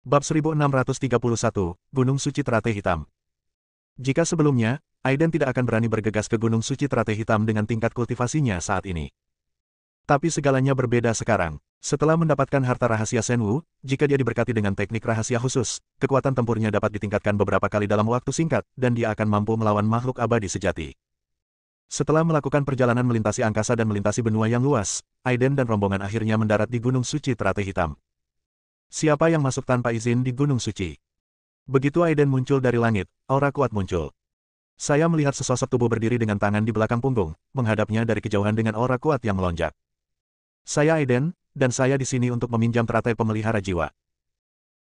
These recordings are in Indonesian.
Bab 1631, Gunung Suci Teratai Hitam. Jika sebelumnya, Aiden tidak akan berani bergegas ke Gunung Suci Teratai Hitam dengan tingkat kultivasinya saat ini. Tapi segalanya berbeda sekarang. Setelah mendapatkan harta rahasia Shenwu, jika dia diberkati dengan teknik rahasia khusus, kekuatan tempurnya dapat ditingkatkan beberapa kali dalam waktu singkat, dan dia akan mampu melawan makhluk abadi sejati. Setelah melakukan perjalanan melintasi angkasa dan melintasi benua yang luas, Aiden dan rombongan akhirnya mendarat di Gunung Suci Teratai Hitam. Siapa yang masuk tanpa izin di Gunung Suci? Begitu Aiden muncul dari langit, aura kuat muncul. Saya melihat sesosok tubuh berdiri dengan tangan di belakang punggung, menghadapnya dari kejauhan dengan aura kuat yang melonjak. Saya Aiden, dan saya di sini untuk meminjam teratai pemelihara jiwa.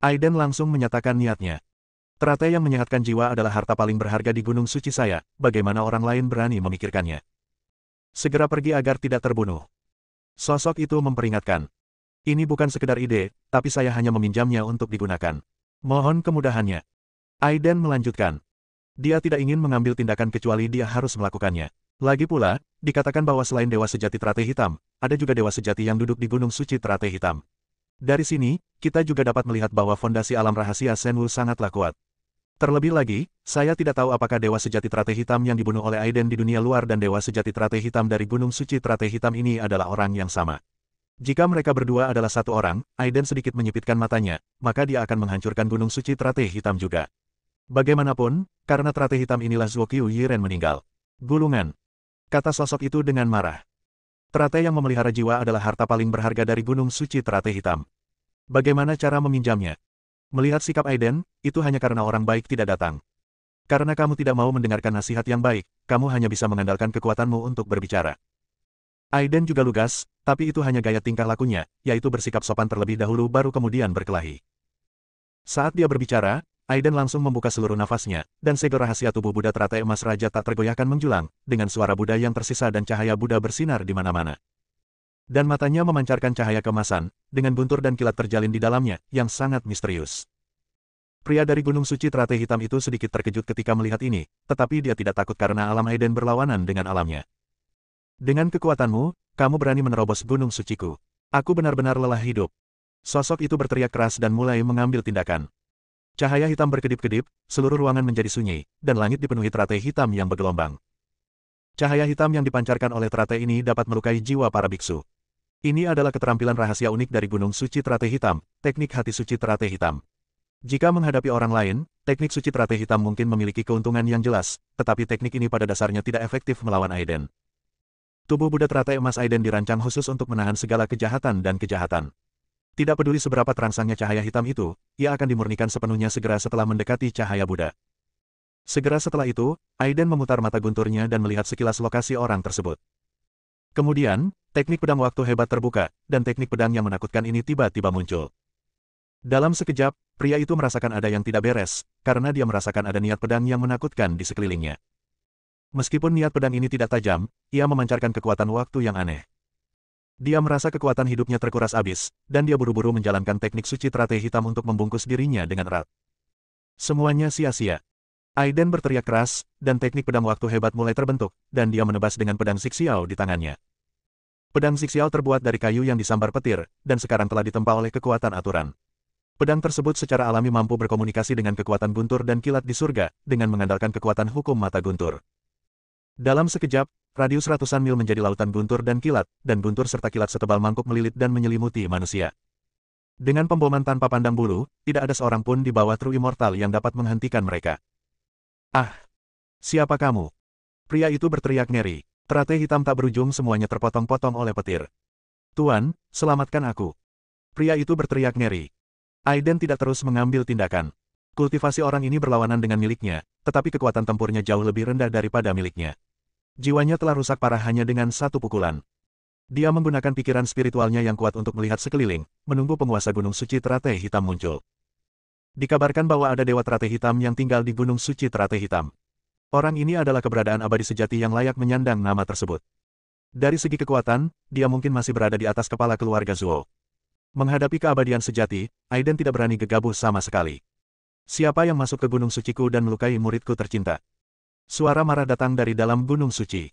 Aiden langsung menyatakan niatnya. Teratai yang menyehatkan jiwa adalah harta paling berharga di Gunung Suci saya, bagaimana orang lain berani memikirkannya. Segera pergi agar tidak terbunuh. Sosok itu memperingatkan. Ini bukan sekedar ide, tapi saya hanya meminjamnya untuk digunakan. Mohon kemudahannya. Aiden melanjutkan. Dia tidak ingin mengambil tindakan kecuali dia harus melakukannya. Lagi pula, dikatakan bahwa selain Dewa Sejati Teratai Hitam, ada juga Dewa Sejati yang duduk di Gunung Suci Teratai Hitam. Dari sini, kita juga dapat melihat bahwa fondasi alam rahasia Shenwu sangatlah kuat. Terlebih lagi, saya tidak tahu apakah Dewa Sejati Teratai Hitam yang dibunuh oleh Aiden di dunia luar dan Dewa Sejati Teratai Hitam dari Gunung Suci Teratai Hitam ini adalah orang yang sama. Jika mereka berdua adalah satu orang, Aiden sedikit menyipitkan matanya, maka dia akan menghancurkan Gunung Suci Teratai Hitam juga. Bagaimanapun, karena Teratai Hitam inilah Zuokyu Yiren meninggal. Gulungan. Kata sosok itu dengan marah. Teratai yang memelihara jiwa adalah harta paling berharga dari Gunung Suci Teratai Hitam. Bagaimana cara meminjamnya? Melihat sikap Aiden, itu hanya karena orang baik tidak datang. Karena kamu tidak mau mendengarkan nasihat yang baik, kamu hanya bisa mengandalkan kekuatanmu untuk berbicara. Aiden juga lugas, tapi itu hanya gaya tingkah lakunya, yaitu bersikap sopan terlebih dahulu baru kemudian berkelahi. Saat dia berbicara, Aiden langsung membuka seluruh nafasnya, dan segel rahasia tubuh Buddha Teratai Emas Raja tak tergoyahkan menjulang, dengan suara Buddha yang tersisa dan cahaya Buddha bersinar di mana-mana. Dan matanya memancarkan cahaya keemasan, dengan guntur dan kilat terjalin di dalamnya, yang sangat misterius. Pria dari Gunung Suci Teratai Hitam itu sedikit terkejut ketika melihat ini, tetapi dia tidak takut karena alam Aiden berlawanan dengan alamnya. Dengan kekuatanmu, kamu berani menerobos Gunung Suciku. Aku benar-benar lelah hidup. Sosok itu berteriak keras dan mulai mengambil tindakan. Cahaya hitam berkedip-kedip, seluruh ruangan menjadi sunyi, dan langit dipenuhi teratai hitam yang bergelombang. Cahaya hitam yang dipancarkan oleh teratai ini dapat melukai jiwa para biksu. Ini adalah keterampilan rahasia unik dari Gunung Suci Teratai Hitam, teknik hati suci teratai hitam. Jika menghadapi orang lain, teknik suci teratai hitam mungkin memiliki keuntungan yang jelas, tetapi teknik ini pada dasarnya tidak efektif melawan Aiden. Tubuh Buddha Teratai Emas Aiden dirancang khusus untuk menahan segala kejahatan dan kejahatan. Tidak peduli seberapa terangsangnya cahaya hitam itu, ia akan dimurnikan sepenuhnya segera setelah mendekati cahaya Buddha. Segera setelah itu, Aiden memutar mata gunturnya dan melihat sekilas lokasi orang tersebut. Kemudian, teknik pedang waktu hebat terbuka, dan teknik pedang yang menakutkan ini tiba-tiba muncul. Dalam sekejap, pria itu merasakan ada yang tidak beres, karena dia merasakan ada niat pedang yang menakutkan di sekelilingnya. Meskipun niat pedang ini tidak tajam, ia memancarkan kekuatan waktu yang aneh. Dia merasa kekuatan hidupnya terkuras habis, dan dia buru-buru menjalankan teknik suci teratai hitam untuk membungkus dirinya dengan erat. Semuanya sia-sia. Aiden berteriak keras, dan teknik pedang waktu hebat mulai terbentuk, dan dia menebas dengan pedang Xixiao di tangannya. Pedang Xixiao terbuat dari kayu yang disambar petir, dan sekarang telah ditempa oleh kekuatan aturan. Pedang tersebut secara alami mampu berkomunikasi dengan kekuatan guntur dan kilat di surga, dengan mengandalkan kekuatan hukum mata guntur. Dalam sekejap, radius ratusan mil menjadi lautan guntur dan guntur serta kilat setebal mangkuk melilit dan menyelimuti manusia. Dengan pemboman tanpa pandang bulu, tidak ada seorang pun di bawah True Immortal yang dapat menghentikan mereka. Ah! Siapa kamu? Pria itu berteriak ngeri. Teratai hitam tak berujung semuanya terpotong-potong oleh petir. Tuan, selamatkan aku. Pria itu berteriak ngeri. Aiden tidak terus mengambil tindakan. Kultivasi orang ini berlawanan dengan miliknya, tetapi kekuatan tempurnya jauh lebih rendah daripada miliknya. Jiwanya telah rusak parah hanya dengan satu pukulan. Dia menggunakan pikiran spiritualnya yang kuat untuk melihat sekeliling, menunggu penguasa Gunung Suci Teratai Hitam muncul. Dikabarkan bahwa ada Dewa Teratai Hitam yang tinggal di Gunung Suci Teratai Hitam. Orang ini adalah keberadaan abadi sejati yang layak menyandang nama tersebut. Dari segi kekuatan, dia mungkin masih berada di atas kepala keluarga Zuo. Menghadapi keabadian sejati, Aiden tidak berani gegabah sama sekali. Siapa yang masuk ke Gunung Suciku dan melukai muridku tercinta? Suara marah datang dari dalam Gunung Suci.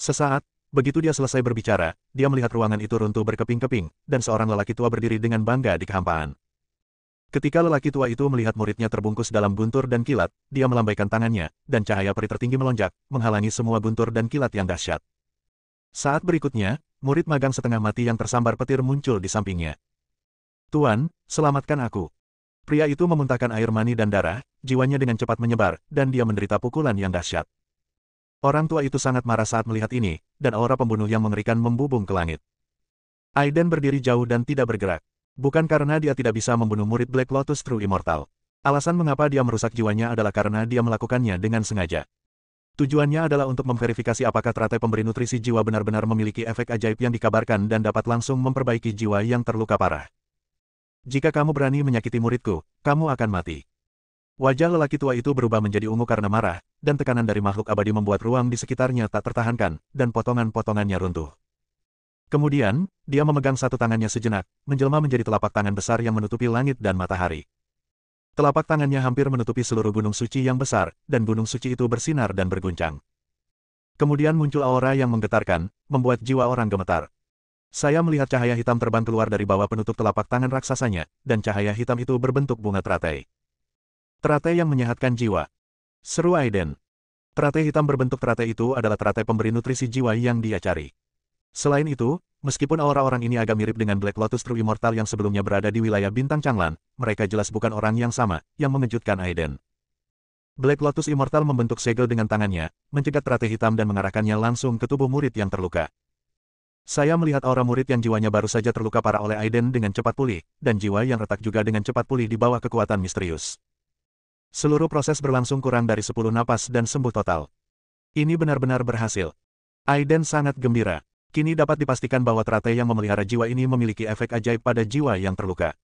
Sesaat, begitu dia selesai berbicara, dia melihat ruangan itu runtuh berkeping-keping, dan seorang lelaki tua berdiri dengan bangga di kehampaan. Ketika lelaki tua itu melihat muridnya terbungkus dalam guntur dan kilat, dia melambaikan tangannya, dan cahaya peri tertinggi melonjak, menghalangi semua guntur dan kilat yang dahsyat. Saat berikutnya, murid magang setengah mati yang tersambar petir muncul di sampingnya. "Tuan, selamatkan aku." Pria itu memuntahkan air mani dan darah, jiwanya dengan cepat menyebar, dan dia menderita pukulan yang dahsyat. Orang tua itu sangat marah saat melihat ini, dan aura pembunuh yang mengerikan membubung ke langit. Aiden berdiri jauh dan tidak bergerak. Bukan karena dia tidak bisa membunuh murid Black Lotus True Immortal. Alasan mengapa dia merusak jiwanya adalah karena dia melakukannya dengan sengaja. Tujuannya adalah untuk memverifikasi apakah teratai pemberi nutrisi jiwa benar-benar memiliki efek ajaib yang dikabarkan dan dapat langsung memperbaiki jiwa yang terluka parah. "Jika kamu berani menyakiti muridku, kamu akan mati." Wajah lelaki tua itu berubah menjadi ungu karena marah, dan tekanan dari makhluk abadi membuat ruang di sekitarnya tak tertahankan, dan potongan-potongannya runtuh. Kemudian, dia memegang satu tangannya sejenak, menjelma menjadi telapak tangan besar yang menutupi langit dan matahari. Telapak tangannya hampir menutupi seluruh gunung suci yang besar, dan gunung suci itu bersinar dan berguncang. Kemudian muncul aura yang menggetarkan, membuat jiwa orang gemetar. Saya melihat cahaya hitam terbang keluar dari bawah penutup telapak tangan raksasanya, dan cahaya hitam itu berbentuk bunga teratai. "Teratai yang menyehatkan jiwa," seru Aiden. Teratai hitam berbentuk teratai itu adalah teratai pemberi nutrisi jiwa yang dia cari. Selain itu, meskipun orang-orang ini agak mirip dengan Black Lotus True Immortal yang sebelumnya berada di wilayah Bintang Changlan, mereka jelas bukan orang yang sama, yang mengejutkan Aiden. Black Lotus Immortal membentuk segel dengan tangannya, mencegat teratai hitam dan mengarahkannya langsung ke tubuh murid yang terluka. Saya melihat aura murid yang jiwanya baru saja terluka parah oleh Aiden dengan cepat pulih, dan jiwa yang retak juga dengan cepat pulih di bawah kekuatan misterius. Seluruh proses berlangsung kurang dari 10 napas dan sembuh total. Ini benar-benar berhasil. Aiden sangat gembira. Kini dapat dipastikan bahwa teratai yang memelihara jiwa ini memiliki efek ajaib pada jiwa yang terluka.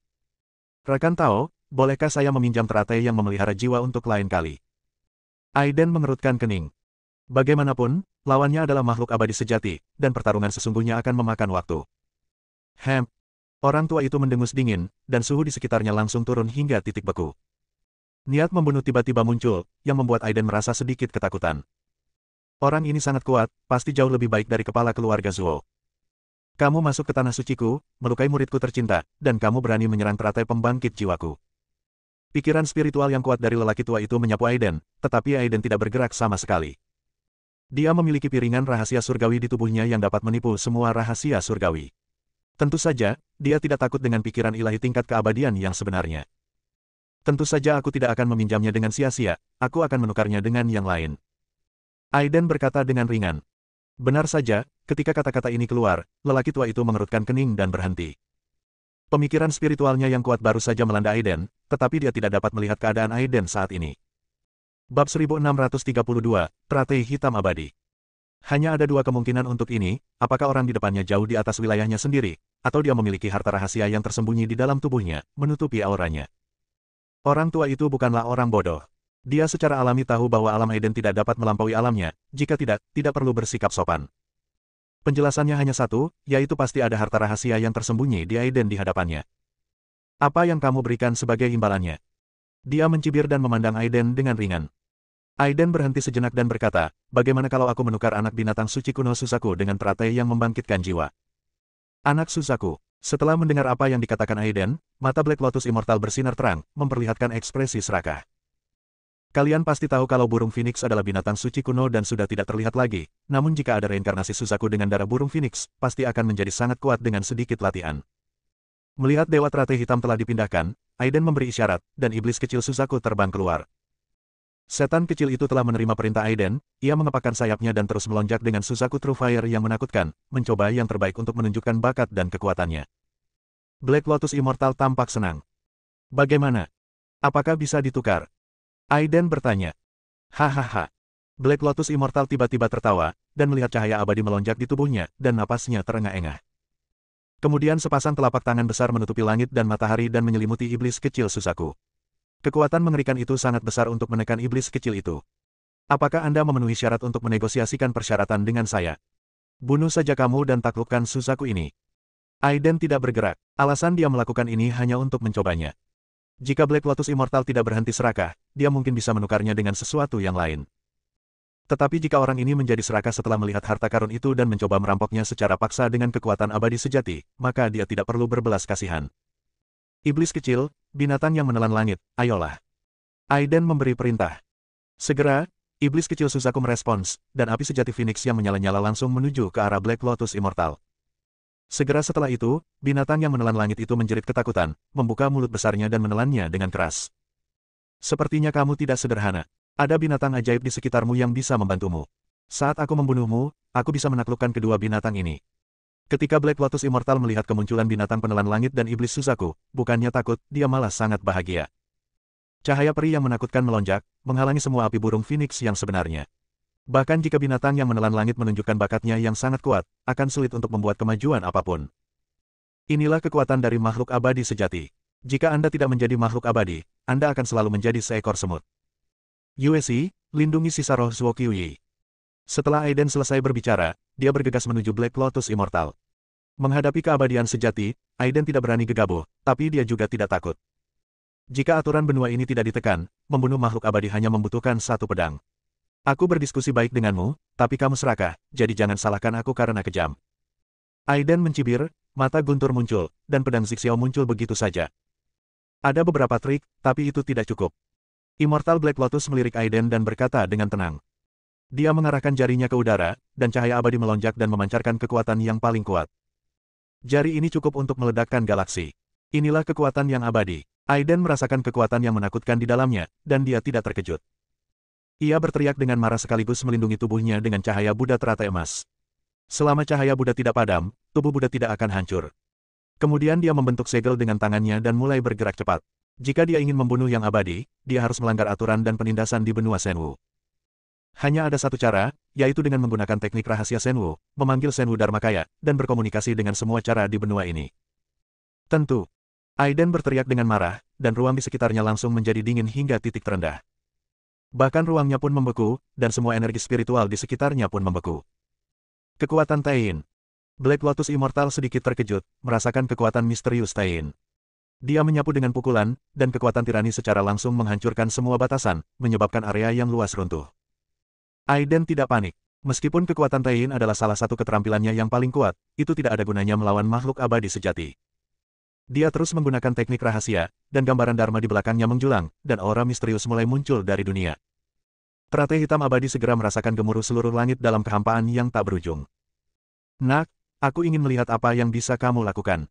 "Rekan Tao, bolehkah saya meminjam teratai yang memelihara jiwa untuk lain kali?" Aiden mengerutkan kening. Bagaimanapun, lawannya adalah makhluk abadi sejati, dan pertarungan sesungguhnya akan memakan waktu. Orang tua itu mendengus dingin, dan suhu di sekitarnya langsung turun hingga titik beku. Niat membunuh tiba-tiba muncul, yang membuat Aiden merasa sedikit ketakutan. Orang ini sangat kuat, pasti jauh lebih baik dari kepala keluarga Zuo. "Kamu masuk ke tanah suciku, melukai muridku tercinta, dan kamu berani menyerang teratai pembangkit jiwaku." Pikiran spiritual yang kuat dari lelaki tua itu menyapu Aiden, tetapi Aiden tidak bergerak sama sekali. Dia memiliki piringan rahasia surgawi di tubuhnya yang dapat menipu semua rahasia surgawi. Tentu saja, dia tidak takut dengan pikiran ilahi tingkat keabadian yang sebenarnya. "Tentu saja aku tidak akan meminjamnya dengan sia-sia, aku akan menukarnya dengan yang lain." Aiden berkata dengan ringan. Benar saja, ketika kata-kata ini keluar, lelaki tua itu mengerutkan kening dan berhenti. Pemikiran spiritualnya yang kuat baru saja melanda Aiden, tetapi dia tidak dapat melihat keadaan Aiden saat ini. Bab 1632, Teratai Hitam Abadi. Hanya ada dua kemungkinan untuk ini, apakah orang di depannya jauh di atas wilayahnya sendiri, atau dia memiliki harta rahasia yang tersembunyi di dalam tubuhnya, menutupi auranya. Orang tua itu bukanlah orang bodoh. Dia secara alami tahu bahwa alam Aiden tidak dapat melampaui alamnya, jika tidak perlu bersikap sopan. Penjelasannya hanya satu, yaitu pasti ada harta rahasia yang tersembunyi di Aiden di hadapannya. "Apa yang kamu berikan sebagai imbalannya?" Dia mencibir dan memandang Aiden dengan ringan. Aiden berhenti sejenak dan berkata, "Bagaimana kalau aku menukar anak binatang suci kuno Suzaku dengan teratai yang membangkitkan jiwa?" Anak Suzaku. Setelah mendengar apa yang dikatakan Aiden, mata Black Lotus Immortal bersinar terang, memperlihatkan ekspresi serakah. "Kalian pasti tahu kalau burung Phoenix adalah binatang suci kuno dan sudah tidak terlihat lagi, namun jika ada reinkarnasi Suzaku dengan darah burung Phoenix, pasti akan menjadi sangat kuat dengan sedikit latihan." Melihat Dewa Teratai Hitam telah dipindahkan, Aiden memberi isyarat, dan iblis kecil Suzaku terbang keluar. Setan kecil itu telah menerima perintah Aiden, ia mengepakkan sayapnya dan terus melonjak dengan Suzaku True Fire yang menakutkan, mencoba yang terbaik untuk menunjukkan bakat dan kekuatannya. Black Lotus Immortal tampak senang. "Bagaimana? Apakah bisa ditukar?" Aiden bertanya. "Hahaha." Black Lotus Immortal tiba-tiba tertawa, dan melihat cahaya abadi melonjak di tubuhnya, dan napasnya terengah-engah. Kemudian sepasang telapak tangan besar menutupi langit dan matahari dan menyelimuti iblis kecil Suzaku. Kekuatan mengerikan itu sangat besar untuk menekan iblis kecil itu. "Apakah Anda memenuhi syarat untuk menegosiasikan persyaratan dengan saya? Bunuh saja kamu dan taklukkan Suzaku ini." Aiden tidak bergerak. Alasan dia melakukan ini hanya untuk mencobanya. Jika Black Lotus Immortal tidak berhenti serakah, dia mungkin bisa menukarnya dengan sesuatu yang lain. Tetapi jika orang ini menjadi serakah setelah melihat harta karun itu dan mencoba merampoknya secara paksa dengan kekuatan abadi sejati, maka dia tidak perlu berbelas kasihan. Iblis kecil, binatang yang menelan langit, ayolah. Aiden memberi perintah. Segera, iblis kecil Suzaku merespons, dan api sejati Phoenix yang menyala-nyala langsung menuju ke arah Black Lotus Immortal. Segera setelah itu, binatang yang menelan langit itu menjerit ketakutan, membuka mulut besarnya dan menelannya dengan keras. Sepertinya kamu tidak sederhana. Ada binatang ajaib di sekitarmu yang bisa membantumu. Saat aku membunuhmu, aku bisa menaklukkan kedua binatang ini. Ketika Black Lotus Immortal melihat kemunculan binatang penelan langit dan iblis Suzaku, bukannya takut, dia malah sangat bahagia. Cahaya peri yang menakutkan melonjak, menghalangi semua api burung Phoenix yang sebenarnya. Bahkan jika binatang yang menelan langit menunjukkan bakatnya yang sangat kuat, akan sulit untuk membuat kemajuan apapun. Inilah kekuatan dari makhluk abadi sejati. Jika Anda tidak menjadi makhluk abadi, Anda akan selalu menjadi seekor semut. USI, lindungi sisa roh Zuo Qiuyi. Setelah Aiden selesai berbicara, dia bergegas menuju Black Lotus Immortal. Menghadapi keabadian sejati, Aiden tidak berani gegabah, tapi dia juga tidak takut. Jika aturan benua ini tidak ditekan, membunuh makhluk abadi hanya membutuhkan satu pedang. Aku berdiskusi baik denganmu, tapi kamu serakah, jadi jangan salahkan aku karena kejam. Aiden mencibir, mata guntur muncul, dan pedang Zixiao muncul begitu saja. Ada beberapa trik, tapi itu tidak cukup. Immortal Black Lotus melirik Aiden dan berkata dengan tenang. Dia mengarahkan jarinya ke udara, dan cahaya abadi melonjak dan memancarkan kekuatan yang paling kuat. Jari ini cukup untuk meledakkan galaksi. Inilah kekuatan yang abadi. Aiden merasakan kekuatan yang menakutkan di dalamnya, dan dia tidak terkejut. Ia berteriak dengan marah sekaligus melindungi tubuhnya dengan cahaya Buddha teratai emas. Selama cahaya Buddha tidak padam, tubuh Buddha tidak akan hancur. Kemudian dia membentuk segel dengan tangannya dan mulai bergerak cepat. Jika dia ingin membunuh yang abadi, dia harus melanggar aturan dan penindasan di benua Shenwu. Hanya ada satu cara, yaitu dengan menggunakan teknik rahasia Shenwu, memanggil Shenwu Dharmakaya, dan berkomunikasi dengan semua cara di benua ini. Tentu. Aiden berteriak dengan marah, dan ruang di sekitarnya langsung menjadi dingin hingga titik terendah. Bahkan ruangnya pun membeku, dan semua energi spiritual di sekitarnya pun membeku. Kekuatan Tain. Black Lotus Immortal sedikit terkejut, merasakan kekuatan misterius Tain. Dia menyapu dengan pukulan, dan kekuatan tirani secara langsung menghancurkan semua batasan, menyebabkan area yang luas runtuh. Aiden tidak panik. Meskipun kekuatan Tain adalah salah satu keterampilannya yang paling kuat, itu tidak ada gunanya melawan makhluk abadi sejati. Dia terus menggunakan teknik rahasia, dan gambaran Dharma di belakangnya menjulang, dan aura misterius mulai muncul dari dunia. Teratai hitam abadi segera merasakan gemuruh seluruh langit dalam kehampaan yang tak berujung. Nak, aku ingin melihat apa yang bisa kamu lakukan.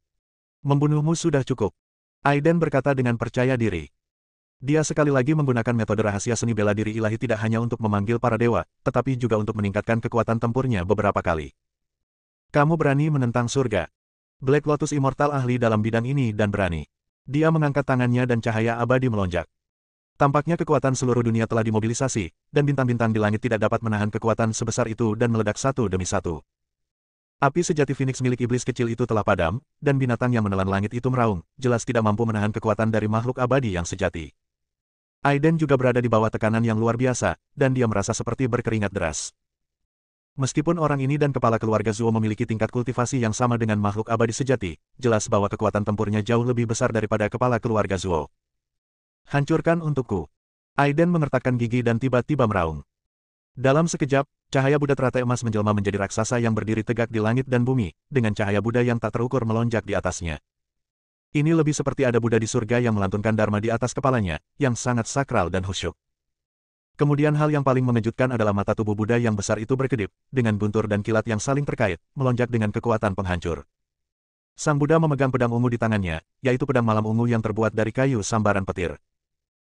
Membunuhmu sudah cukup. Aiden berkata dengan percaya diri. Dia sekali lagi menggunakan metode rahasia seni bela diri ilahi tidak hanya untuk memanggil para dewa, tetapi juga untuk meningkatkan kekuatan tempurnya beberapa kali. Kamu berani menentang surga. Black Lotus Immortal ahli dalam bidang ini dan berani. Dia mengangkat tangannya dan cahaya abadi melonjak. Tampaknya kekuatan seluruh dunia telah dimobilisasi, dan bintang-bintang di langit tidak dapat menahan kekuatan sebesar itu dan meledak satu demi satu. Api sejati Phoenix milik iblis kecil itu telah padam, dan binatang yang menelan langit itu meraung, jelas tidak mampu menahan kekuatan dari makhluk abadi yang sejati. Aiden juga berada di bawah tekanan yang luar biasa, dan dia merasa seperti berkeringat deras. Meskipun orang ini dan kepala keluarga Zuo memiliki tingkat kultivasi yang sama dengan makhluk abadi sejati, jelas bahwa kekuatan tempurnya jauh lebih besar daripada kepala keluarga Zuo. Hancurkan untukku. Aiden mengertakkan gigi dan tiba-tiba meraung. Dalam sekejap, cahaya Buddha teratai emas menjelma menjadi raksasa yang berdiri tegak di langit dan bumi, dengan cahaya Buddha yang tak terukur melonjak di atasnya. Ini lebih seperti ada Buddha di surga yang melantunkan Dharma di atas kepalanya, yang sangat sakral dan khusyuk. Kemudian hal yang paling mengejutkan adalah mata tubuh Buddha yang besar itu berkedip, dengan guntur dan kilat yang saling terkait, melonjak dengan kekuatan penghancur. Sang Buddha memegang pedang ungu di tangannya, yaitu pedang malam ungu yang terbuat dari kayu sambaran petir.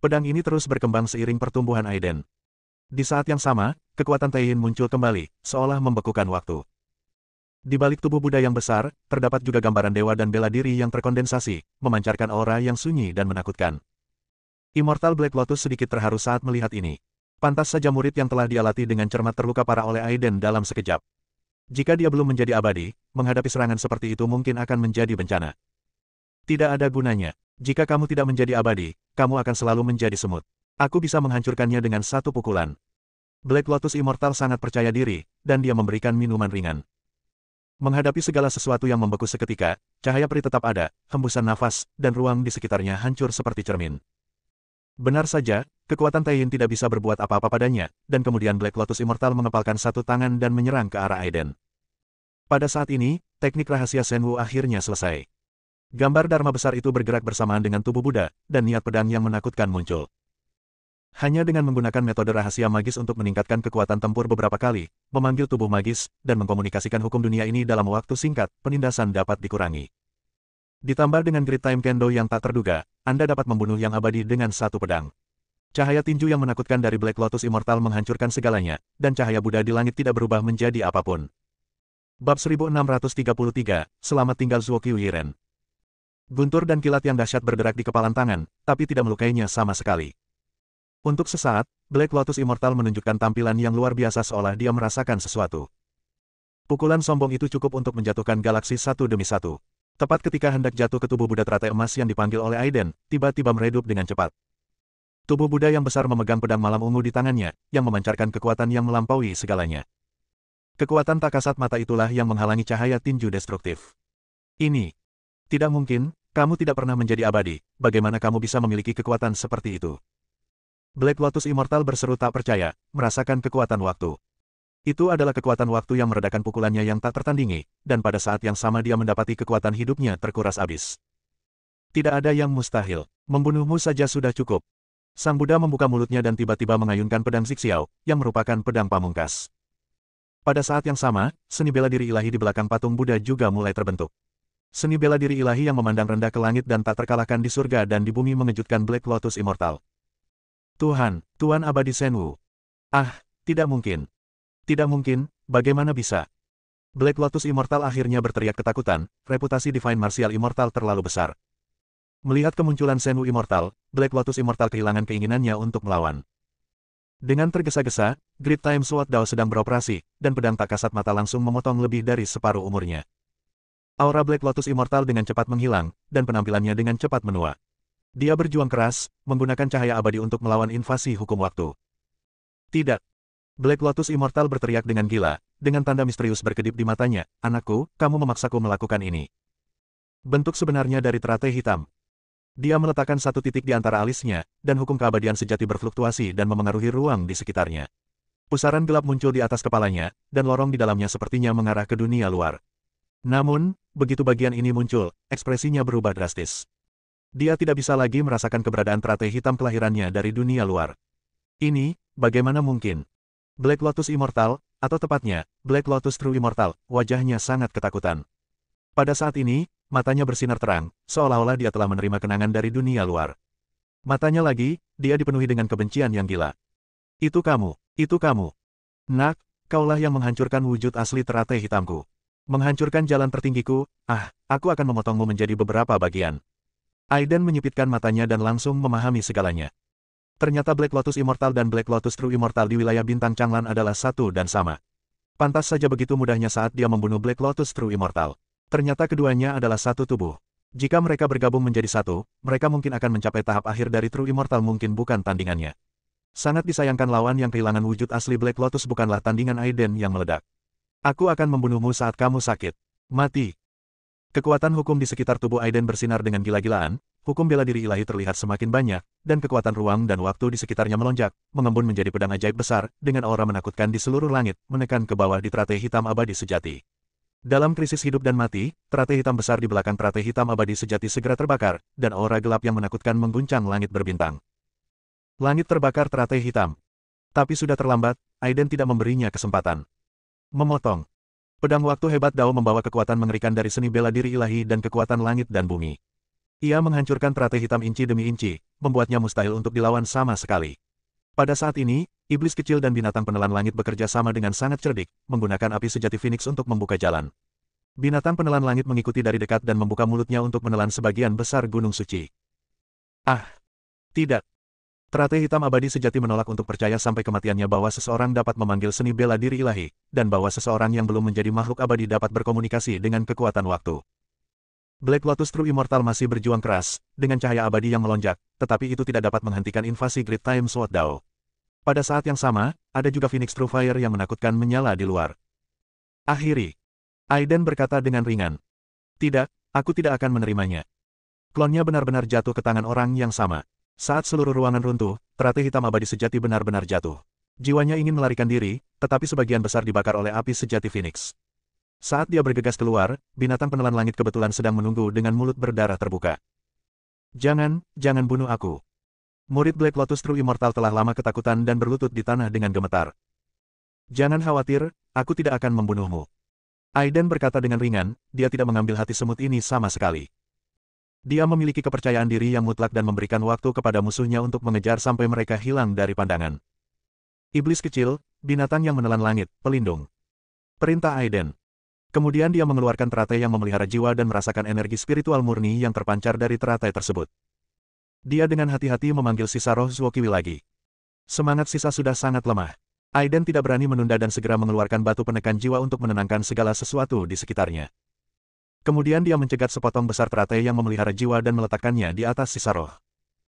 Pedang ini terus berkembang seiring pertumbuhan Aiden. Di saat yang sama, kekuatan Tain muncul kembali, seolah membekukan waktu. Di balik tubuh Buddha yang besar, terdapat juga gambaran dewa dan bela diri yang terkondensasi, memancarkan aura yang sunyi dan menakutkan. Immortal Black Lotus sedikit terharu saat melihat ini. Pantas saja murid yang telah dia latih dengan cermat terluka parah oleh Aiden dalam sekejap. Jika dia belum menjadi abadi, menghadapi serangan seperti itu mungkin akan menjadi bencana. Tidak ada gunanya. Jika kamu tidak menjadi abadi, kamu akan selalu menjadi semut. Aku bisa menghancurkannya dengan satu pukulan. Black Lotus Immortal sangat percaya diri, dan dia memberikan minuman ringan. Menghadapi segala sesuatu yang membeku seketika, cahaya peri tetap ada, hembusan nafas, dan ruang di sekitarnya hancur seperti cermin. Benar saja, kekuatan Tain tidak bisa berbuat apa-apa padanya, dan kemudian Black Lotus Immortal mengepalkan satu tangan dan menyerang ke arah Aiden. Pada saat ini, teknik rahasia Shenwu akhirnya selesai. Gambar Dharma besar itu bergerak bersamaan dengan tubuh Buddha, dan niat pedang yang menakutkan muncul. Hanya dengan menggunakan metode rahasia magis untuk meningkatkan kekuatan tempur beberapa kali, memanggil tubuh magis, dan mengkomunikasikan hukum dunia ini dalam waktu singkat, penindasan dapat dikurangi. Ditambah dengan Great Time Kendo yang tak terduga, Anda dapat membunuh yang abadi dengan satu pedang. Cahaya tinju yang menakutkan dari Black Lotus Immortal menghancurkan segalanya, dan cahaya Buddha di langit tidak berubah menjadi apapun. Bab 1633, Selamat tinggal Zuo Qiuyiren. Guntur dan kilat yang dahsyat berderak di kepalan tangan, tapi tidak melukainya sama sekali. Untuk sesaat, Black Lotus Immortal menunjukkan tampilan yang luar biasa seolah dia merasakan sesuatu. Pukulan sombong itu cukup untuk menjatuhkan galaksi satu demi satu. Tepat ketika hendak jatuh ke tubuh Buddha teratai emas yang dipanggil oleh Aiden, tiba-tiba meredup dengan cepat. Tubuh Buddha yang besar memegang pedang malam ungu di tangannya, yang memancarkan kekuatan yang melampaui segalanya. Kekuatan tak kasat mata itulah yang menghalangi cahaya tinju destruktif. Ini tidak mungkin. Kamu tidak pernah menjadi abadi, bagaimana kamu bisa memiliki kekuatan seperti itu? Black Lotus Immortal berseru tak percaya, merasakan kekuatan waktu. Itu adalah kekuatan waktu yang meredakan pukulannya yang tak tertandingi, dan pada saat yang sama dia mendapati kekuatan hidupnya terkuras habis. Tidak ada yang mustahil, membunuhmu saja sudah cukup. Sang Buddha membuka mulutnya dan tiba-tiba mengayunkan pedang Zixiao, yang merupakan pedang pamungkas. Pada saat yang sama, seni bela diri ilahi di belakang patung Buddha juga mulai terbentuk. Seni bela diri ilahi yang memandang rendah ke langit dan tak terkalahkan di surga dan di bumi mengejutkan Black Lotus Immortal. Tuhan abadi Shenwu. Ah, tidak mungkin. Tidak mungkin, bagaimana bisa? Black Lotus Immortal akhirnya berteriak ketakutan, reputasi Divine Martial Immortal terlalu besar. Melihat kemunculan Shenwu Immortal, Black Lotus Immortal kehilangan keinginannya untuk melawan. Dengan tergesa-gesa, Great Time Sword Dao sedang beroperasi, dan pedang tak kasat mata langsung memotong lebih dari separuh umurnya. Aura Black Lotus Immortal dengan cepat menghilang, dan penampilannya dengan cepat menua. Dia berjuang keras, menggunakan cahaya abadi untuk melawan invasi hukum waktu. Tidak. Black Lotus Immortal berteriak dengan gila, dengan tanda misterius berkedip di matanya, "Anakku, kamu memaksaku melakukan ini." Bentuk sebenarnya dari teratai hitam. Dia meletakkan satu titik di antara alisnya, dan hukum keabadian sejati berfluktuasi dan memengaruhi ruang di sekitarnya. Pusaran gelap muncul di atas kepalanya, dan lorong di dalamnya sepertinya mengarah ke dunia luar. Namun, begitu bagian ini muncul, ekspresinya berubah drastis. Dia tidak bisa lagi merasakan keberadaan teratai hitam kelahirannya dari dunia luar. Ini, bagaimana mungkin? Black Lotus Immortal, atau tepatnya, Black Lotus True Immortal, wajahnya sangat ketakutan. Pada saat ini, matanya bersinar terang, seolah-olah dia telah menerima kenangan dari dunia luar. Matanya lagi, dia dipenuhi dengan kebencian yang gila. Itu kamu. Nak, kaulah yang menghancurkan wujud asli teratai hitamku. Menghancurkan jalan tertinggiku, aku akan memotongmu menjadi beberapa bagian. Aiden menyipitkan matanya dan langsung memahami segalanya. Ternyata Black Lotus Immortal dan Black Lotus True Immortal di wilayah bintang Changlan adalah satu dan sama. Pantas saja begitu mudahnya saat dia membunuh Black Lotus True Immortal. Ternyata keduanya adalah satu tubuh. Jika mereka bergabung menjadi satu, mereka mungkin akan mencapai tahap akhir dari True Immortal mungkin bukan tandingannya. Sangat disayangkan lawan yang kehilangan wujud asli Black Lotus bukanlah tandingan Aiden yang meledak. Aku akan membunuhmu saat kamu sakit. Mati. Kekuatan hukum di sekitar tubuh Aiden bersinar dengan gila-gilaan, hukum bela diri ilahi terlihat semakin banyak, dan kekuatan ruang dan waktu di sekitarnya melonjak, mengembun menjadi pedang ajaib besar, dengan aura menakutkan di seluruh langit, menekan ke bawah di teratai hitam abadi sejati. Dalam krisis hidup dan mati, teratai hitam besar di belakang teratai hitam abadi sejati segera terbakar, dan aura gelap yang menakutkan mengguncang langit berbintang. Langit terbakar teratai hitam. Tapi sudah terlambat, Aiden tidak memberinya kesempatan. Memotong. Pedang waktu hebat Dao membawa kekuatan mengerikan dari seni bela diri ilahi dan kekuatan langit dan bumi. Ia menghancurkan teratai hitam inci demi inci, membuatnya mustahil untuk dilawan sama sekali. Pada saat ini, iblis kecil dan binatang penelan langit bekerja sama dengan sangat cerdik, menggunakan api sejati Phoenix untuk membuka jalan. Binatang penelan langit mengikuti dari dekat dan membuka mulutnya untuk menelan sebagian besar gunung suci. Tidak. Teratai hitam abadi sejati menolak untuk percaya sampai kematiannya bahwa seseorang dapat memanggil seni bela diri ilahi, dan bahwa seseorang yang belum menjadi makhluk abadi dapat berkomunikasi dengan kekuatan waktu. Black Lotus True Immortal masih berjuang keras, dengan cahaya abadi yang melonjak, tetapi itu tidak dapat menghentikan invasi Great Time Sword Dao. Pada saat yang sama, ada juga Phoenix True Fire yang menakutkan menyala di luar. Akhiri. Aiden berkata dengan ringan. Tidak, aku tidak akan menerimanya. Klonnya benar-benar jatuh ke tangan orang yang sama. Saat seluruh ruangan runtuh, teratai hitam abadi sejati benar-benar jatuh. Jiwanya ingin melarikan diri, tetapi sebagian besar dibakar oleh api sejati Phoenix. Saat dia bergegas keluar, binatang penelan langit kebetulan sedang menunggu dengan mulut berdarah terbuka. Jangan bunuh aku. Murid Black Lotus True Immortal telah lama ketakutan dan berlutut di tanah dengan gemetar. Jangan khawatir, aku tidak akan membunuhmu. Aiden berkata dengan ringan, dia tidak mengambil hati semut ini sama sekali. Dia memiliki kepercayaan diri yang mutlak dan memberikan waktu kepada musuhnya untuk mengejar sampai mereka hilang dari pandangan. Iblis kecil, binatang yang menelan langit, pelindung. Perintah Aiden. Kemudian dia mengeluarkan teratai yang memelihara jiwa dan merasakan energi spiritual murni yang terpancar dari teratai tersebut. Dia dengan hati-hati memanggil sisa roh Zuokiwi lagi. Semangat sisa sudah sangat lemah. Aiden tidak berani menunda dan segera mengeluarkan batu penekan jiwa untuk menenangkan segala sesuatu di sekitarnya. Kemudian dia mencegat sepotong besar teratai yang memelihara jiwa dan meletakkannya di atas sisa roh.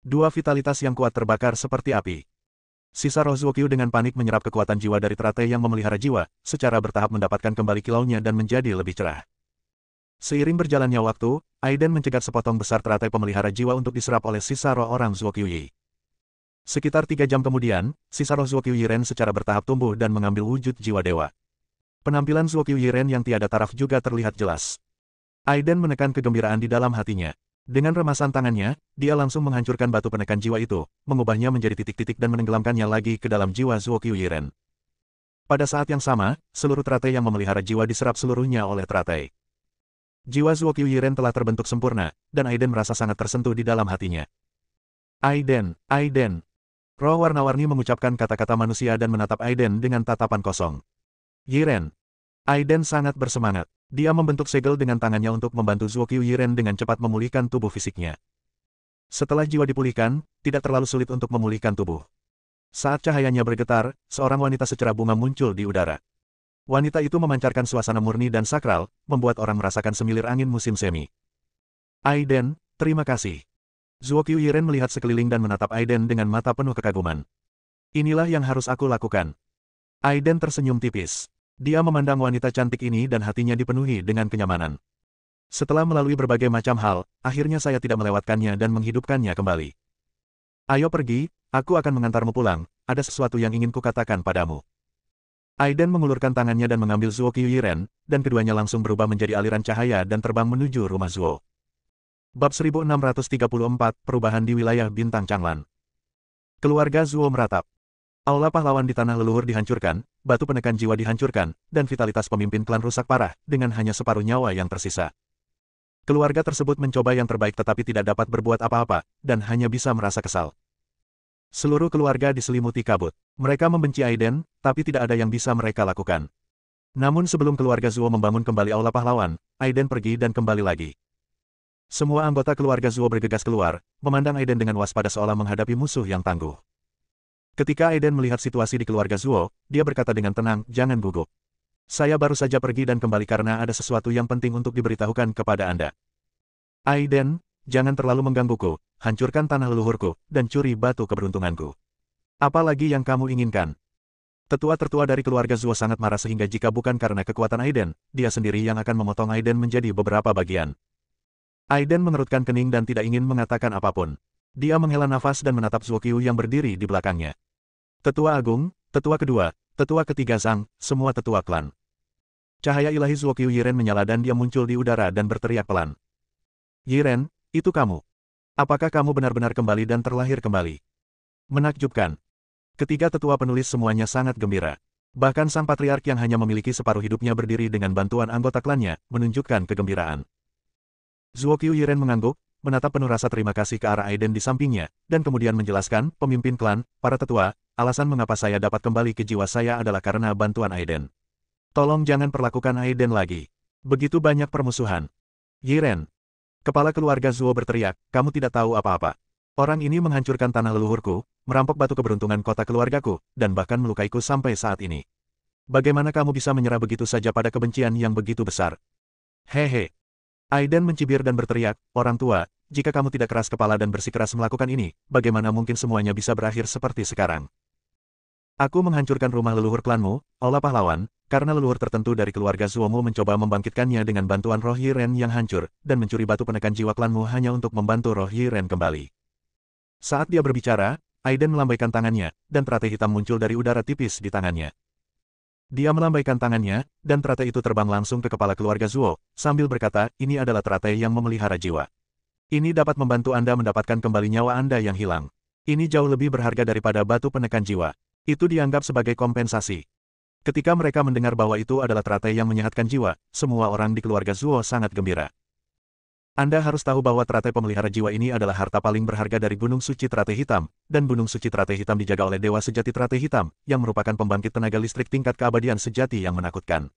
Dua vitalitas yang kuat terbakar seperti api. Sisa roh Zuokyu dengan panik menyerap kekuatan jiwa dari teratai yang memelihara jiwa, secara bertahap mendapatkan kembali kilaunya dan menjadi lebih cerah. Seiring berjalannya waktu, Aiden mencegat sepotong besar teratai pemelihara jiwa untuk diserap oleh sisa roh orang Zuokyu Yi. Sekitar 3 jam kemudian, sisa roh Zuokyu Yiren secara bertahap tumbuh dan mengambil wujud jiwa dewa. Penampilan Zuokyu Yiren yang tiada taraf juga terlihat jelas. Aiden menekan kegembiraan di dalam hatinya. Dengan remasan tangannya, dia langsung menghancurkan batu penekan jiwa itu, mengubahnya menjadi titik-titik dan menenggelamkannya lagi ke dalam jiwa Zuokyu Yiren. Pada saat yang sama, seluruh teratai yang memelihara jiwa diserap seluruhnya oleh teratai. Jiwa Zuokyu Yiren telah terbentuk sempurna, dan Aiden merasa sangat tersentuh di dalam hatinya. Aiden. Roh warna-warni mengucapkan kata-kata manusia dan menatap Aiden dengan tatapan kosong. Yiren. Aiden sangat bersemangat. Dia membentuk segel dengan tangannya untuk membantu Zuokyu Yiren dengan cepat memulihkan tubuh fisiknya. Setelah jiwa dipulihkan, tidak terlalu sulit untuk memulihkan tubuh. Saat cahayanya bergetar, seorang wanita secerah bunga muncul di udara. Wanita itu memancarkan suasana murni dan sakral, membuat orang merasakan semilir angin musim semi. Aiden, terima kasih. Zuokyu Yiren melihat sekeliling dan menatap Aiden dengan mata penuh kekaguman. Inilah yang harus aku lakukan. Aiden tersenyum tipis. Dia memandang wanita cantik ini dan hatinya dipenuhi dengan kenyamanan. Setelah melalui berbagai macam hal, akhirnya saya tidak melewatkannya dan menghidupkannya kembali. Ayo pergi, aku akan mengantarmu pulang, ada sesuatu yang ingin kukatakan padamu. Aiden mengulurkan tangannya dan mengambil Zuokyu Yiren, dan keduanya langsung berubah menjadi aliran cahaya dan terbang menuju rumah Zuo. Bab 1634, Perubahan di Wilayah Bintang Changlan. Keluarga Zuo meratap. Aula pahlawan di tanah leluhur dihancurkan, batu penekan jiwa dihancurkan, dan vitalitas pemimpin klan rusak parah, dengan hanya separuh nyawa yang tersisa. Keluarga tersebut mencoba yang terbaik tetapi tidak dapat berbuat apa-apa, dan hanya bisa merasa kesal. Seluruh keluarga diselimuti kabut. Mereka membenci Aiden, tapi tidak ada yang bisa mereka lakukan. Namun sebelum keluarga Zuo membangun kembali aula pahlawan, Aiden pergi dan kembali lagi. Semua anggota keluarga Zuo bergegas keluar, memandang Aiden dengan waspada seolah menghadapi musuh yang tangguh. Ketika Aiden melihat situasi di keluarga Zuo, dia berkata dengan tenang, jangan gugup. Saya baru saja pergi dan kembali karena ada sesuatu yang penting untuk diberitahukan kepada Anda. Aiden, jangan terlalu menggangguku, hancurkan tanah leluhurku, dan curi batu keberuntunganku. Apalagi yang kamu inginkan? Tetua-tetua dari keluarga Zuo sangat marah sehingga jika bukan karena kekuatan Aiden, dia sendiri yang akan memotong Aiden menjadi beberapa bagian. Aiden mengerutkan kening dan tidak ingin mengatakan apapun. Dia menghela nafas dan menatap Zuokyu yang berdiri di belakangnya. Tetua Agung, Tetua Kedua, Tetua Ketiga Zhang, semua tetua klan. Cahaya ilahi Zuokyu Yiren menyala dan dia muncul di udara dan berteriak pelan. Yiren, itu kamu. Apakah kamu benar-benar kembali dan terlahir kembali? Menakjubkan. Ketiga tetua penulis semuanya sangat gembira. Bahkan sang patriark yang hanya memiliki separuh hidupnya berdiri dengan bantuan anggota klannya, menunjukkan kegembiraan. Zuokyu Yiren mengangguk, menatap penuh rasa terima kasih ke arah Aiden di sampingnya, dan kemudian menjelaskan, pemimpin klan, para tetua, alasan mengapa saya dapat kembali ke jiwa saya adalah karena bantuan Aiden. Tolong jangan perlakukan Aiden lagi. Begitu banyak permusuhan. Yiren. Kepala keluarga Zuo berteriak, kamu tidak tahu apa-apa. Orang ini menghancurkan tanah leluhurku, merampok batu keberuntungan kota keluargaku, dan bahkan melukaiku sampai saat ini. Bagaimana kamu bisa menyerah begitu saja pada kebencian yang begitu besar? Hehe. Aiden mencibir dan berteriak, orang tua, jika kamu tidak keras kepala dan bersikeras melakukan ini, bagaimana mungkin semuanya bisa berakhir seperti sekarang? Aku menghancurkan rumah leluhur klanmu, aula pahlawan, karena leluhur tertentu dari keluarga Zuomu mencoba membangkitkannya dengan bantuan roh Yiren yang hancur, dan mencuri batu penekan jiwa klanmu hanya untuk membantu roh Yiren kembali. Saat dia berbicara, Aiden melambaikan tangannya, dan teratai hitam muncul dari udara tipis di tangannya. Dia melambaikan tangannya, dan teratai itu terbang langsung ke kepala keluarga Zuo, sambil berkata, ini adalah teratai yang memelihara jiwa. Ini dapat membantu Anda mendapatkan kembali nyawa Anda yang hilang. Ini jauh lebih berharga daripada batu penekan jiwa. Itu dianggap sebagai kompensasi. Ketika mereka mendengar bahwa itu adalah teratai yang menyehatkan jiwa, semua orang di keluarga Zuo sangat gembira. Anda harus tahu bahwa teratai pemelihara jiwa ini adalah harta paling berharga dari Gunung Suci Teratai Hitam, dan Gunung Suci Teratai Hitam dijaga oleh Dewa Sejati Teratai Hitam, yang merupakan pembangkit tenaga listrik tingkat keabadian sejati yang menakutkan.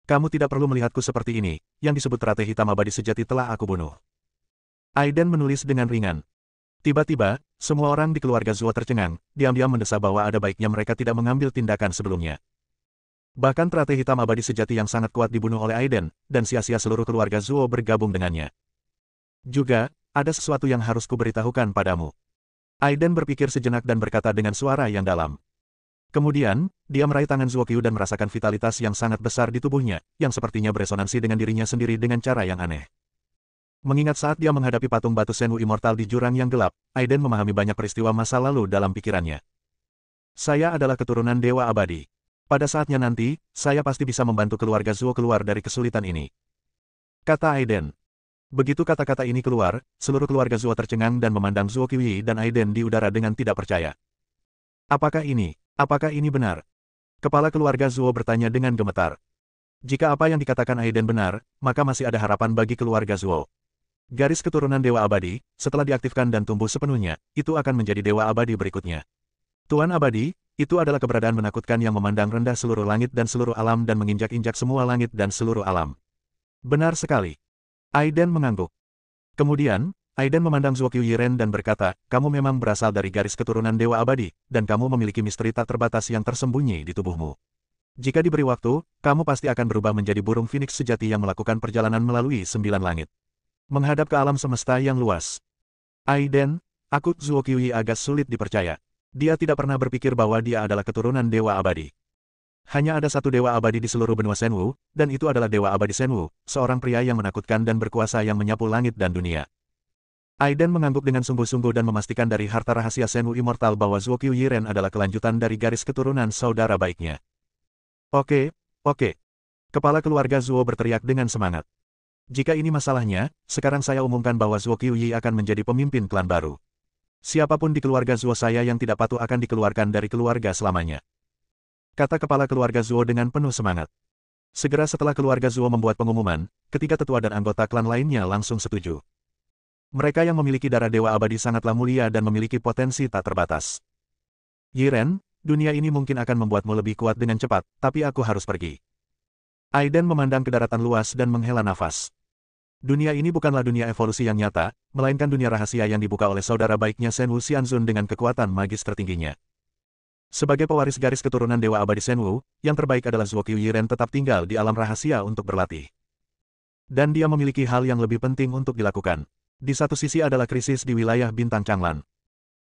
Kamu tidak perlu melihatku seperti ini, yang disebut Teratai Hitam abadi sejati telah aku bunuh. Aiden menulis dengan ringan. Tiba-tiba, semua orang di keluarga Zuo tercengang, diam-diam mendesak bahwa ada baiknya mereka tidak mengambil tindakan sebelumnya. Bahkan teratai hitam abadi sejati yang sangat kuat dibunuh oleh Aiden, dan sia-sia seluruh keluarga Zuo bergabung dengannya. Juga, ada sesuatu yang harus kuberitahukan padamu. Aiden berpikir sejenak dan berkata dengan suara yang dalam. Kemudian, dia meraih tangan Zuo Qiu dan merasakan vitalitas yang sangat besar di tubuhnya, yang sepertinya beresonansi dengan dirinya sendiri dengan cara yang aneh. Mengingat saat dia menghadapi patung batu Shenwu Immortal di jurang yang gelap, Aiden memahami banyak peristiwa masa lalu dalam pikirannya. Saya adalah keturunan Dewa Abadi. Pada saatnya nanti, saya pasti bisa membantu keluarga Zuo keluar dari kesulitan ini. Kata Aiden. Begitu kata-kata ini keluar, seluruh keluarga Zuo tercengang dan memandang Zuo Qiuyi dan Aiden di udara dengan tidak percaya. Apakah ini benar? Kepala keluarga Zuo bertanya dengan gemetar. Jika apa yang dikatakan Aiden benar, maka masih ada harapan bagi keluarga Zuo. Garis keturunan Dewa Abadi, setelah diaktifkan dan tumbuh sepenuhnya, itu akan menjadi Dewa Abadi berikutnya. Tuan Abadi, itu adalah keberadaan menakutkan yang memandang rendah seluruh langit dan seluruh alam dan menginjak-injak semua langit dan seluruh alam. Benar sekali. Aiden mengangguk. Kemudian, Aiden memandang Zuo Qiuyiren dan berkata, kamu memang berasal dari garis keturunan Dewa Abadi, dan kamu memiliki misteri tak terbatas yang tersembunyi di tubuhmu. Jika diberi waktu, kamu pasti akan berubah menjadi burung Phoenix sejati yang melakukan perjalanan melalui 9 langit. Menghadap ke alam semesta yang luas. Aiden, aku Zuo Qiuyi agak sulit dipercaya. Dia tidak pernah berpikir bahwa dia adalah keturunan Dewa Abadi. Hanya ada satu Dewa Abadi di seluruh benua Shenwu, dan itu adalah Dewa Abadi Shenwu, seorang pria yang menakutkan dan berkuasa yang menyapu langit dan dunia. Aiden mengangguk dengan sungguh-sungguh dan memastikan dari harta rahasia Shenwu Immortal bahwa Zuo Qiuyiren adalah kelanjutan dari garis keturunan saudara baiknya. Oke. Kepala keluarga Zuo berteriak dengan semangat. Jika ini masalahnya, sekarang saya umumkan bahwa Zuo Qiuyi akan menjadi pemimpin klan baru. Siapapun di keluarga Zuo saya yang tidak patuh akan dikeluarkan dari keluarga selamanya. Kata kepala keluarga Zuo dengan penuh semangat. Segera setelah keluarga Zuo membuat pengumuman, ketiga tetua dan anggota klan lainnya langsung setuju. Mereka yang memiliki darah Dewa Abadi sangatlah mulia dan memiliki potensi tak terbatas. Yiren, dunia ini mungkin akan membuatmu lebih kuat dengan cepat, tapi aku harus pergi. Aiden memandang ke daratan luas dan menghela nafas. Dunia ini bukanlah dunia evolusi yang nyata, melainkan dunia rahasia yang dibuka oleh saudara baiknya Shenwu Xianzun dengan kekuatan magis tertingginya. Sebagai pewaris garis keturunan Dewa Abadi Shenwu, yang terbaik adalah Zuo Qiuyiren tetap tinggal di alam rahasia untuk berlatih. Dan dia memiliki hal yang lebih penting untuk dilakukan. Di satu sisi adalah krisis di wilayah Bintang Changlan.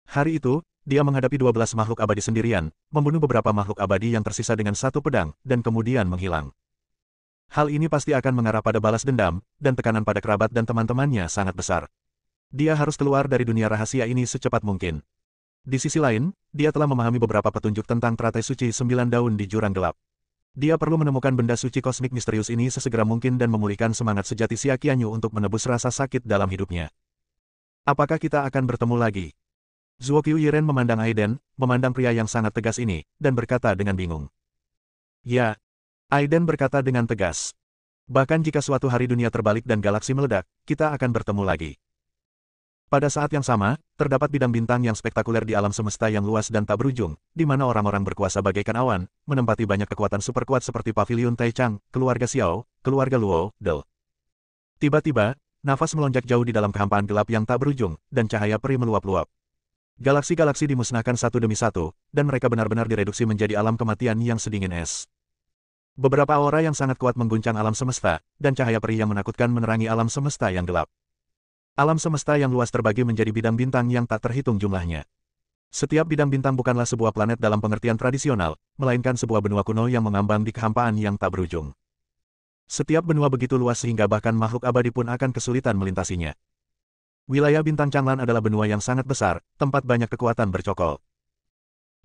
Hari itu, dia menghadapi 12 makhluk abadi sendirian, membunuh beberapa makhluk abadi yang tersisa dengan satu pedang, dan kemudian menghilang. Hal ini pasti akan mengarah pada balas dendam, dan tekanan pada kerabat dan teman-temannya sangat besar. Dia harus keluar dari dunia rahasia ini secepat mungkin. Di sisi lain, dia telah memahami beberapa petunjuk tentang teratai suci 9 daun di jurang gelap. Dia perlu menemukan benda suci kosmik misterius ini sesegera mungkin dan memulihkan semangat sejati Xia Qianyu untuk menebus rasa sakit dalam hidupnya. Apakah kita akan bertemu lagi? Zuo Qiuyiren memandang Aiden, memandang pria yang sangat tegas ini, dan berkata dengan bingung. Ya. Aiden berkata dengan tegas. Bahkan jika suatu hari dunia terbalik dan galaksi meledak, kita akan bertemu lagi. Pada saat yang sama, terdapat bidang bintang yang spektakuler di alam semesta yang luas dan tak berujung, di mana orang-orang berkuasa bagaikan awan, menempati banyak kekuatan super kuat seperti Pavilion Taichang, keluarga Xiao, keluarga Luo, Del. Tiba-tiba, nafas melonjak jauh di dalam kehampaan gelap yang tak berujung, dan cahaya peri meluap-luap. Galaksi-galaksi dimusnahkan satu demi satu, dan mereka benar-benar direduksi menjadi alam kematian yang sedingin es. Beberapa aura yang sangat kuat mengguncang alam semesta, dan cahaya peri yang menakutkan menerangi alam semesta yang gelap. Alam semesta yang luas terbagi menjadi bidang bintang yang tak terhitung jumlahnya. Setiap bidang bintang bukanlah sebuah planet dalam pengertian tradisional, melainkan sebuah benua kuno yang mengambang di kehampaan yang tak berujung. Setiap benua begitu luas sehingga bahkan makhluk abadi pun akan kesulitan melintasinya. Wilayah Bintang Changlan adalah benua yang sangat besar, tempat banyak kekuatan bercokol.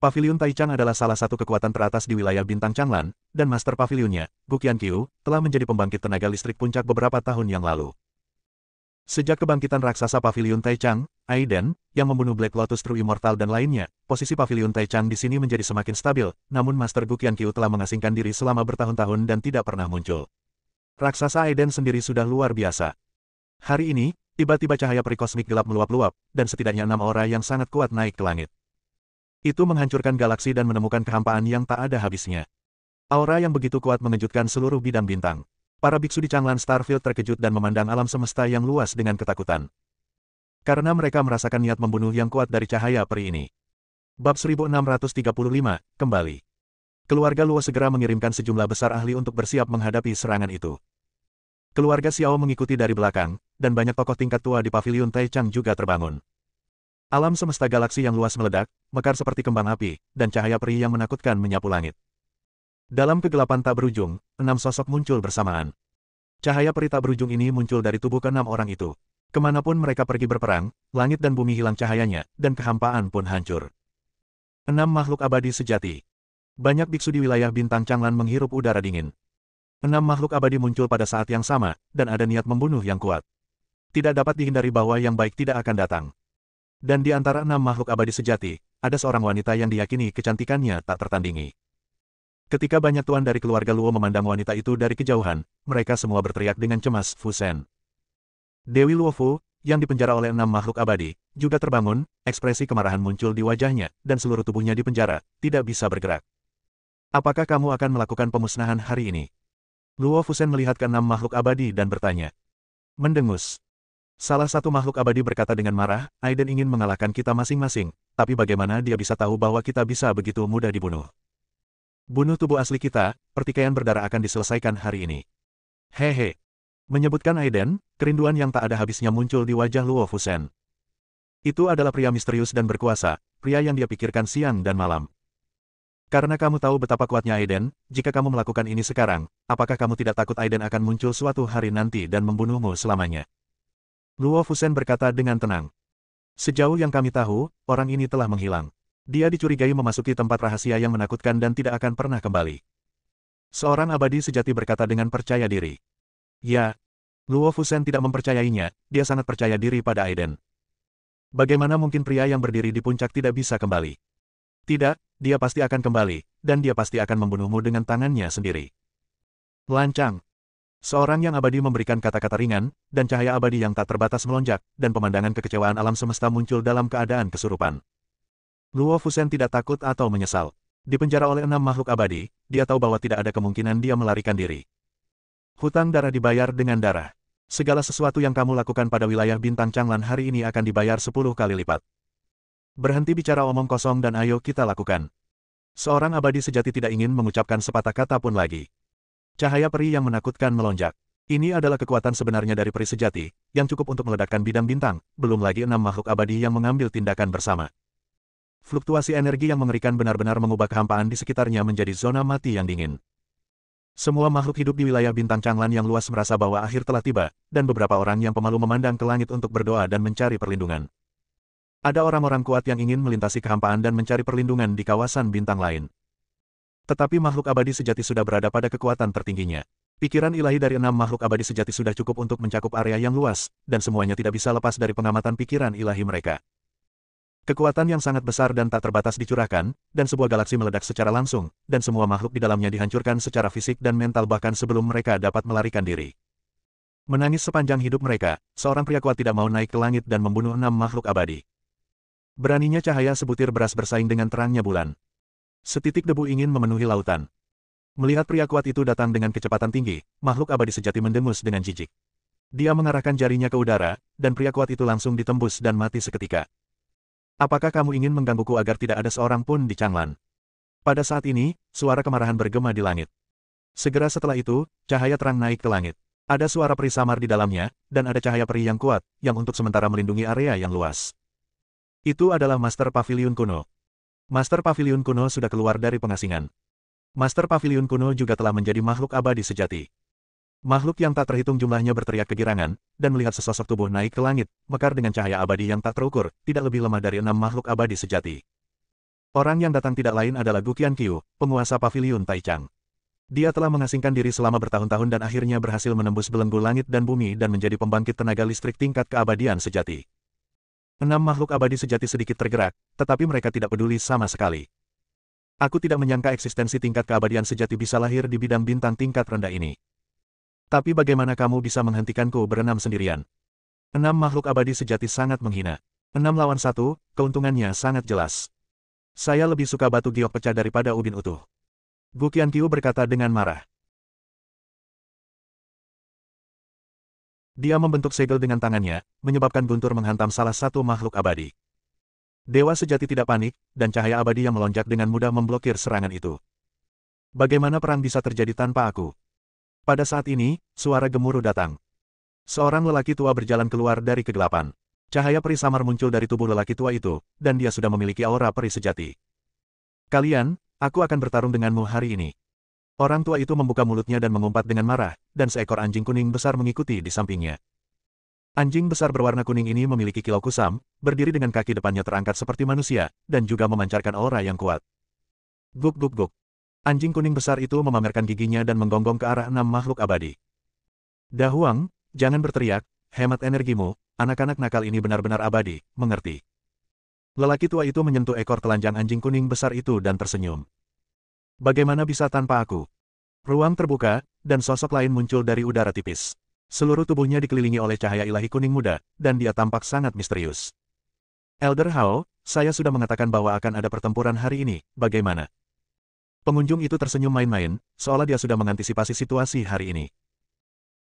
Paviliun Taichang adalah salah satu kekuatan teratas di wilayah Bintang Changlan, dan Master Pavilionnya, Gu Qianqiu, telah menjadi pembangkit tenaga listrik puncak beberapa tahun yang lalu. Sejak kebangkitan raksasa Paviliun Taichang, Aiden, yang membunuh Black Lotus True Immortal dan lainnya, posisi Paviliun Taichang di sini menjadi semakin stabil, namun Master Gu Qianqiu telah mengasingkan diri selama bertahun-tahun dan tidak pernah muncul. Raksasa Aiden sendiri sudah luar biasa. Hari ini, tiba-tiba cahaya peri kosmik gelap meluap-luap, dan setidaknya 6 aura yang sangat kuat naik ke langit. Itu menghancurkan galaksi dan menemukan kehampaan yang tak ada habisnya. Aura yang begitu kuat mengejutkan seluruh bidang bintang. Para biksu di Changlan Starfield terkejut dan memandang alam semesta yang luas dengan ketakutan. Karena mereka merasakan niat membunuh yang kuat dari cahaya peri ini. Bab 1635, kembali. Keluarga Luo segera mengirimkan sejumlah besar ahli untuk bersiap menghadapi serangan itu. Keluarga Xiao mengikuti dari belakang, dan banyak tokoh tingkat tua di Paviliun Taichang juga terbangun. Alam semesta galaksi yang luas meledak, mekar seperti kembang api, dan cahaya peri yang menakutkan menyapu langit. Dalam kegelapan tak berujung, 6 sosok muncul bersamaan. Cahaya peri tak berujung ini muncul dari tubuh ke-6 orang itu. Kemanapun mereka pergi berperang, langit dan bumi hilang cahayanya, dan kehampaan pun hancur. 6 makhluk abadi sejati. Banyak biksu di wilayah Bintang Changlan menghirup udara dingin. 6 makhluk abadi muncul pada saat yang sama, dan ada niat membunuh yang kuat. Tidak dapat dihindari bahwa yang baik tidak akan datang. Dan di antara 6 makhluk abadi sejati, ada seorang wanita yang diyakini kecantikannya tak tertandingi. Ketika banyak tuan dari keluarga Luo memandang wanita itu dari kejauhan, mereka semua berteriak dengan cemas, Fu Shen. Dewi Luofu, yang dipenjara oleh 6 makhluk abadi, juga terbangun, ekspresi kemarahan muncul di wajahnya, dan seluruh tubuhnya dipenjara, tidak bisa bergerak. Apakah kamu akan melakukan pemusnahan hari ini? Luo Fu Shen melihat ke 6 makhluk abadi dan bertanya. Mendengus. Salah satu makhluk abadi berkata dengan marah, Aiden ingin mengalahkan kita masing-masing, tapi bagaimana dia bisa tahu bahwa kita bisa begitu mudah dibunuh? Bunuh tubuh asli kita, pertikaian berdarah akan diselesaikan hari ini. Hehe. Menyebutkan Aiden, kerinduan yang tak ada habisnya muncul di wajah Luo Fu Shen. Itu adalah pria misterius dan berkuasa, pria yang dia pikirkan siang dan malam. Karena kamu tahu betapa kuatnya Aiden, jika kamu melakukan ini sekarang, apakah kamu tidak takut Aiden akan muncul suatu hari nanti dan membunuhmu selamanya? Luo Fu Shen berkata dengan tenang. Sejauh yang kami tahu, orang ini telah menghilang. Dia dicurigai memasuki tempat rahasia yang menakutkan dan tidak akan pernah kembali. Seorang abadi sejati berkata dengan percaya diri. Ya. Luo Fu Shen tidak mempercayainya, dia sangat percaya diri pada Aiden. Bagaimana mungkin pria yang berdiri di puncak tidak bisa kembali? Tidak, dia pasti akan kembali, dan dia pasti akan membunuhmu dengan tangannya sendiri. Lancang. Seorang yang abadi memberikan kata-kata ringan, dan cahaya abadi yang tak terbatas melonjak, dan pemandangan kekecewaan alam semesta muncul dalam keadaan kesurupan. Luo Fu Shen tidak takut atau menyesal. Dipenjara oleh 6 makhluk abadi, dia tahu bahwa tidak ada kemungkinan dia melarikan diri. Hutang darah dibayar dengan darah. Segala sesuatu yang kamu lakukan pada wilayah Bintang Changlan hari ini akan dibayar 10 kali lipat. Berhenti bicara omong kosong dan ayo kita lakukan. Seorang abadi sejati tidak ingin mengucapkan sepatah kata pun lagi. Cahaya peri yang menakutkan melonjak. Ini adalah kekuatan sebenarnya dari peri sejati, yang cukup untuk meledakkan bidang bintang, belum lagi 6 makhluk abadi yang mengambil tindakan bersama. Fluktuasi energi yang mengerikan benar-benar mengubah kehampaan di sekitarnya menjadi zona mati yang dingin. Semua makhluk hidup di wilayah Bintang Changlan yang luas merasa bahwa akhir telah tiba, dan beberapa orang yang pemalu memandang ke langit untuk berdoa dan mencari perlindungan. Ada orang-orang kuat yang ingin melintasi kehampaan dan mencari perlindungan di kawasan bintang lain. Tetapi makhluk abadi sejati sudah berada pada kekuatan tertingginya. Pikiran ilahi dari 6 makhluk abadi sejati sudah cukup untuk mencakup area yang luas, dan semuanya tidak bisa lepas dari pengamatan pikiran ilahi mereka. Kekuatan yang sangat besar dan tak terbatas dicurahkan, dan sebuah galaksi meledak secara langsung, dan semua makhluk di dalamnya dihancurkan secara fisik dan mental bahkan sebelum mereka dapat melarikan diri. Menangis sepanjang hidup mereka, seorang pria kuat tidak mau naik ke langit dan membunuh 6 makhluk abadi. Beraninya cahaya sebutir beras bersaing dengan terangnya bulan. Setitik debu ingin memenuhi lautan. Melihat pria kuat itu datang dengan kecepatan tinggi, makhluk abadi sejati mendengus dengan jijik. Dia mengarahkan jarinya ke udara, dan pria kuat itu langsung ditembus dan mati seketika. Apakah kamu ingin menggangguku agar tidak ada seorang pun di Changlan? Pada saat ini, suara kemarahan bergema di langit. Segera setelah itu, cahaya terang naik ke langit. Ada suara peri samar di dalamnya, dan ada cahaya peri yang kuat, yang untuk sementara melindungi area yang luas. Itu adalah Master Paviliun kuno. Master Paviliun kuno sudah keluar dari pengasingan. Master Paviliun kuno juga telah menjadi makhluk abadi sejati. Makhluk yang tak terhitung jumlahnya berteriak kegirangan, dan melihat sesosok tubuh naik ke langit, mekar dengan cahaya abadi yang tak terukur, tidak lebih lemah dari 6 makhluk abadi sejati. Orang yang datang tidak lain adalah Gu Qianqiu, penguasa paviliun Taichang. Dia telah mengasingkan diri selama bertahun-tahun dan akhirnya berhasil menembus belenggu langit dan bumi dan menjadi pembangkit tenaga listrik tingkat keabadian sejati. 6 makhluk abadi sejati sedikit tergerak, tetapi mereka tidak peduli sama sekali. Aku tidak menyangka eksistensi tingkat keabadian sejati bisa lahir di bidang bintang tingkat rendah ini. Tapi bagaimana kamu bisa menghentikanku berenam sendirian? 6 makhluk abadi sejati sangat menghina. 6 lawan 1, keuntungannya sangat jelas. Saya lebih suka batu giok pecah daripada ubin utuh. Gu Qianqiu berkata dengan marah. Dia membentuk segel dengan tangannya, menyebabkan guntur menghantam salah satu makhluk abadi. Dewa sejati tidak panik, dan cahaya abadi yang melonjak dengan mudah memblokir serangan itu. Bagaimana perang bisa terjadi tanpa aku? Pada saat ini, suara gemuruh datang. Seorang lelaki tua berjalan keluar dari kegelapan. Cahaya peri samar muncul dari tubuh lelaki tua itu, dan dia sudah memiliki aura peri sejati. Kalian, aku akan bertarung denganmu hari ini. Orang tua itu membuka mulutnya dan mengumpat dengan marah, dan seekor anjing kuning besar mengikuti di sampingnya. Anjing besar berwarna kuning ini memiliki kilau kusam, berdiri dengan kaki depannya terangkat seperti manusia, dan juga memancarkan aura yang kuat. Guk guk guk. Anjing kuning besar itu memamerkan giginya dan menggonggong ke arah 6 makhluk abadi. Da Huang, jangan berteriak, hemat energimu. Anak-anak nakal ini benar-benar abadi, mengerti? Lelaki tua itu menyentuh ekor telanjang anjing kuning besar itu dan tersenyum. Bagaimana bisa tanpa aku? Ruang terbuka, dan sosok lain muncul dari udara tipis. Seluruh tubuhnya dikelilingi oleh cahaya ilahi kuning muda, dan dia tampak sangat misterius. Elder Hao, saya sudah mengatakan bahwa akan ada pertempuran hari ini, bagaimana? Pengunjung itu tersenyum main-main, seolah dia sudah mengantisipasi situasi hari ini.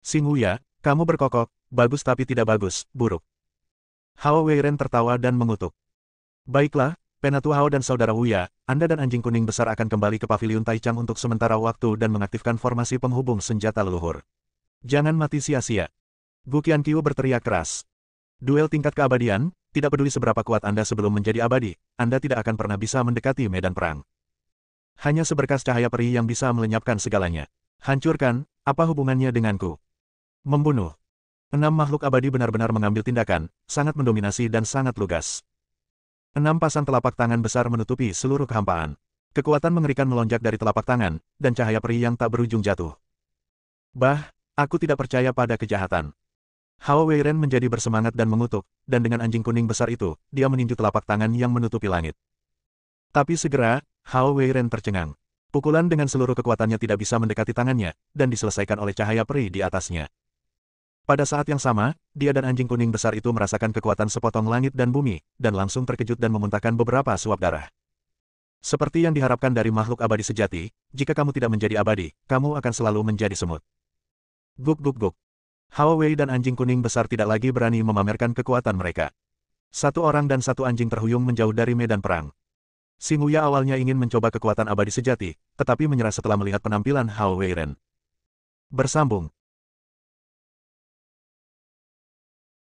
Xing Wuya, kamu berkokok, bagus tapi tidak bagus, buruk. Hao Weiren tertawa dan mengutuk. Baiklah, Penatua Hao dan Saudara Wuya, Anda dan anjing kuning besar akan kembali ke paviliun Taichang untuk sementara waktu dan mengaktifkan formasi penghubung senjata leluhur. Jangan mati sia-sia. Gu Qianqiu berteriak keras. Duel tingkat keabadian, tidak peduli seberapa kuat Anda sebelum menjadi abadi, Anda tidak akan pernah bisa mendekati medan perang. Hanya seberkas cahaya peri yang bisa melenyapkan segalanya. Hancurkan, apa hubungannya denganku? Membunuh. 6 makhluk abadi benar-benar mengambil tindakan, sangat mendominasi dan sangat lugas. 6 pasang telapak tangan besar menutupi seluruh kehampaan. Kekuatan mengerikan melonjak dari telapak tangan, dan cahaya peri yang tak berujung jatuh. Bah, aku tidak percaya pada kejahatan. Hao Weiren menjadi bersemangat dan mengutuk, dan dengan anjing kuning besar itu, dia meninju telapak tangan yang menutupi langit. Tapi segera, Hao Weiren tercengang. Pukulan dengan seluruh kekuatannya tidak bisa mendekati tangannya, dan diselesaikan oleh cahaya peri di atasnya. Pada saat yang sama, dia dan anjing kuning besar itu merasakan kekuatan sepotong langit dan bumi, dan langsung terkejut dan memuntahkan beberapa suap darah. Seperti yang diharapkan dari makhluk abadi sejati, jika kamu tidak menjadi abadi, kamu akan selalu menjadi semut. Guk guk guk. Hao Wei dan anjing kuning besar tidak lagi berani memamerkan kekuatan mereka. Satu orang dan satu anjing terhuyung menjauh dari medan perang. Xing Wuya awalnya ingin mencoba kekuatan abadi sejati, tetapi menyerah setelah melihat penampilan Hao Weiren. Bersambung.